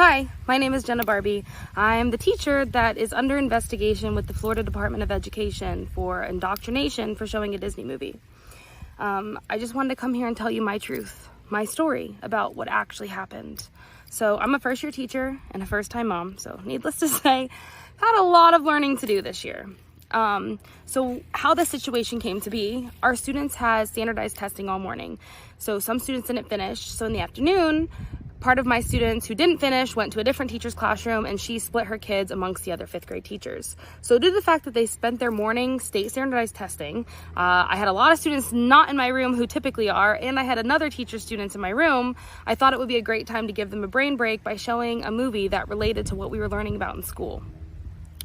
Hi, my name is Jenna Barbie. I'm the teacher that is under investigation with the Florida Department of Education for indoctrination for showing a Disney movie. I just wanted to come here and tell you my truth, my story about what actually happened. So I'm a first-year teacher and a first-time mom, so needless to say, I've had a lot of learning to do this year. So how the situation came to be, our students had standardized testing all morning. So some students didn't finish, so in the afternoon, part of my students who didn't finish went to a different teacher's classroom, and she split her kids amongst the other fifth grade teachers. So due to the fact that they spent their morning state standardized testing, I had a lot of students not in my room who typically are, and I had another teacher's students in my room. I thought it would be a great time to give them a brain break by showing a movie that related to what we were learning about in school.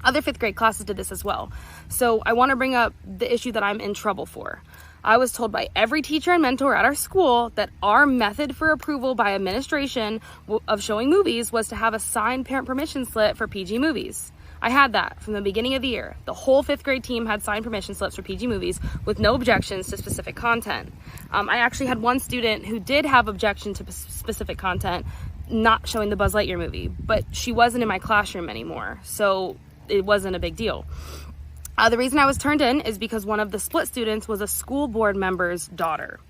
Other fifth grade classes did this as well. So I want to bring up the issue that I'm in trouble for. I was told by every teacher and mentor at our school that our method for approval by administration of showing movies was to have a signed parent permission slip for PG movies. I had that from the beginning of the year. The whole fifth grade team had signed permission slips for PG movies with no objections to specific content. I actually had one student who did have objection to specific content, not showing the Buzz Lightyear movie, but she wasn't in my classroom anymore, so it wasn't a big deal. The reason I was turned in is because one of the split students was a school board member's daughter.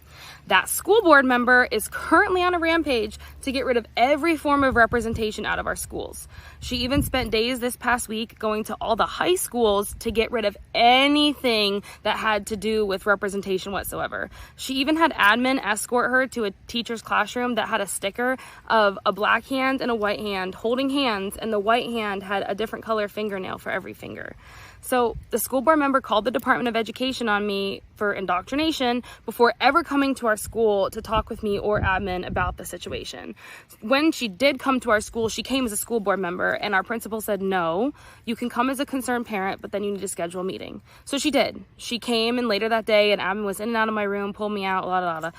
That school board member is currently on a rampage to get rid of every form of representation out of our schools. She even spent days this past week going to all the high schools to get rid of anything that had to do with representation whatsoever. She even had admin escort her to a teacher's classroom that had a sticker of a black hand and a white hand holding hands, and the white hand had a different color fingernail for every finger. So the school board member called the Department of Education on me for indoctrination before ever coming to our school to talk with me or admin about the situation. When she did come to our school, she came as a school board member, and our principal said, no, you can come as a concerned parent, but then you need to schedule a meeting. So she did. She came, and later that day, and admin was in and out of my room, pulled me out,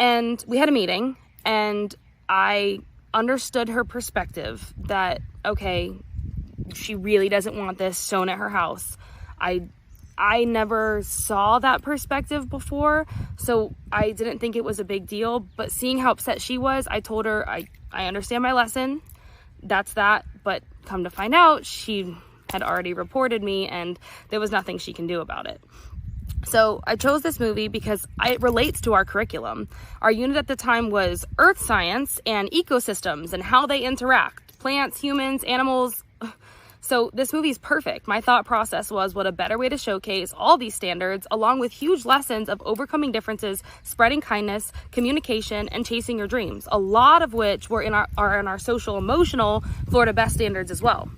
and we had a meeting, and I understood her perspective that, okay, she really doesn't want this shown at her house. I never saw that perspective before, so I didn't think it was a big deal, but seeing how upset she was, I told her I understand my lesson, that's that, but come to find out, she had already reported me and there was nothing she can do about it. So I chose this movie because it relates to our curriculum. Our unit at the time was Earth Science and ecosystems and how they interact, plants, humans, animals. So this movie is perfect. My thought process was, what a better way to showcase all these standards, along with huge lessons of overcoming differences, spreading kindness, communication, and chasing your dreams, a lot of which are in our social emotional Florida Best standards as well.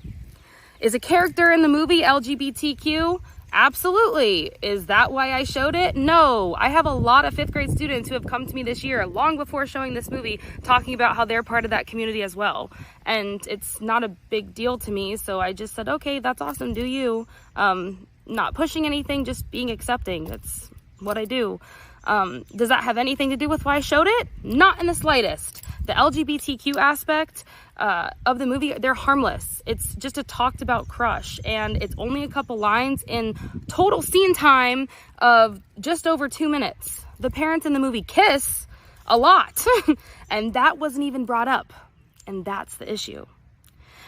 Is a character in the movie LGBTQ? Absolutely. Is that why I showed it? No. I have a lot of fifth grade students who have come to me this year, long before showing this movie, talking about how they're part of that community as well. And it's not a big deal to me, so I just said, okay, that's awesome, do you. Not pushing anything, just being accepting. That's what I do. Does that have anything to do with why I showed it? Not in the slightest. The LGBTQ aspect of the movie, they're harmless. It's just a talked about crush, and it's only a couple lines in total scene time of just over 2 minutes. The parents in the movie kiss a lot, and that wasn't even brought up, and that's the issue.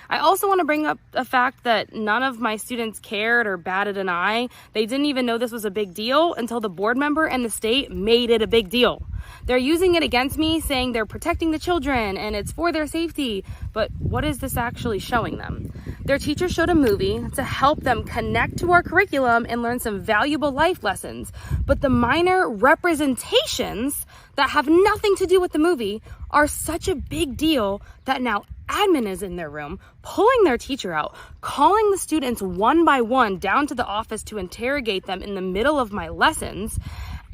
I also want to bring up the fact that none of my students cared or batted an eye. They didn't even know this was a big deal until the board member and the state made it a big deal. They're using it against me, saying they're protecting the children and it's for their safety. But what is this actually showing them? Their teacher showed a movie to help them connect to our curriculum and learn some valuable life lessons. But the minor representations that have nothing to do with the movie are such a big deal that now admin is in their room, pulling their teacher out, calling the students one by one down to the office to interrogate them in the middle of my lessons.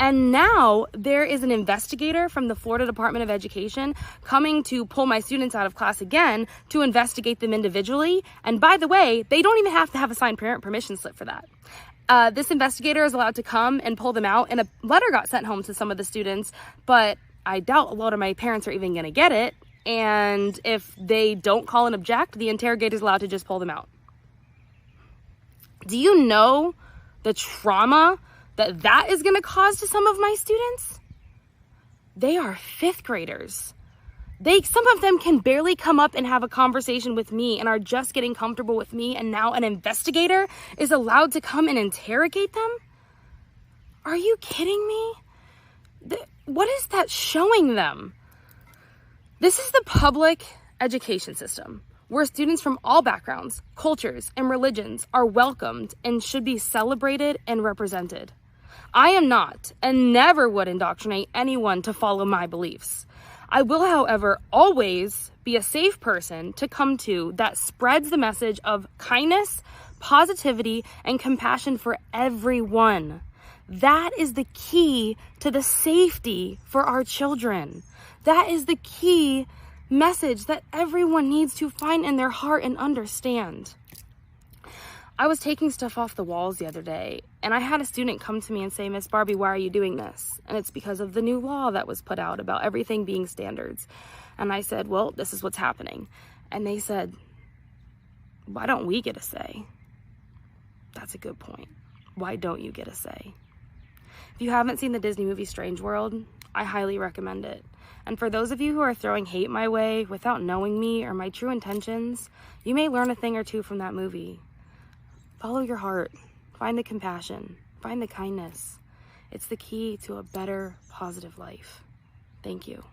And now there is an investigator from the Florida Department of Education coming to pull my students out of class again to investigate them individually. And by the way, they don't even have to have a signed parent permission slip for that. This investigator is allowed to come and pull them out, and a letter got sent home to some of the students, but I doubt a lot of my parents are even going to get it. And if they don't call and object, the interrogator is allowed to just pull them out. Do you know the trauma that is going to cause to some of my students? They are fifth graders. Some of them can barely come up and have a conversation with me and are just getting comfortable with me, and now an investigator is allowed to come and interrogate them? Are you kidding me? What is that showing them? This is the public education system, where students from all backgrounds, cultures, and religions are welcomed and should be celebrated and represented. I am not, and never would indoctrinate anyone to follow my beliefs. I will, however, always be a safe person to come to that spreads the message of kindness, positivity, and compassion for everyone. That is the key to the safety for our children. That is the key message that everyone needs to find in their heart and understand. I was taking stuff off the walls the other day, and I had a student come to me and say, "Miss Barbie, why are you doing this?" And it's because of the new law that was put out about everything being standards. And I said, "Well, this is what's happening." And they said, "Why don't we get a say?" That's a good point. Why don't you get a say? If you haven't seen the Disney movie Strange World, I highly recommend it. And for those of you who are throwing hate my way without knowing me or my true intentions, you may learn a thing or two from that movie. Follow your heart. Find the compassion. Find the kindness. It's the key to a better, positive life. Thank you.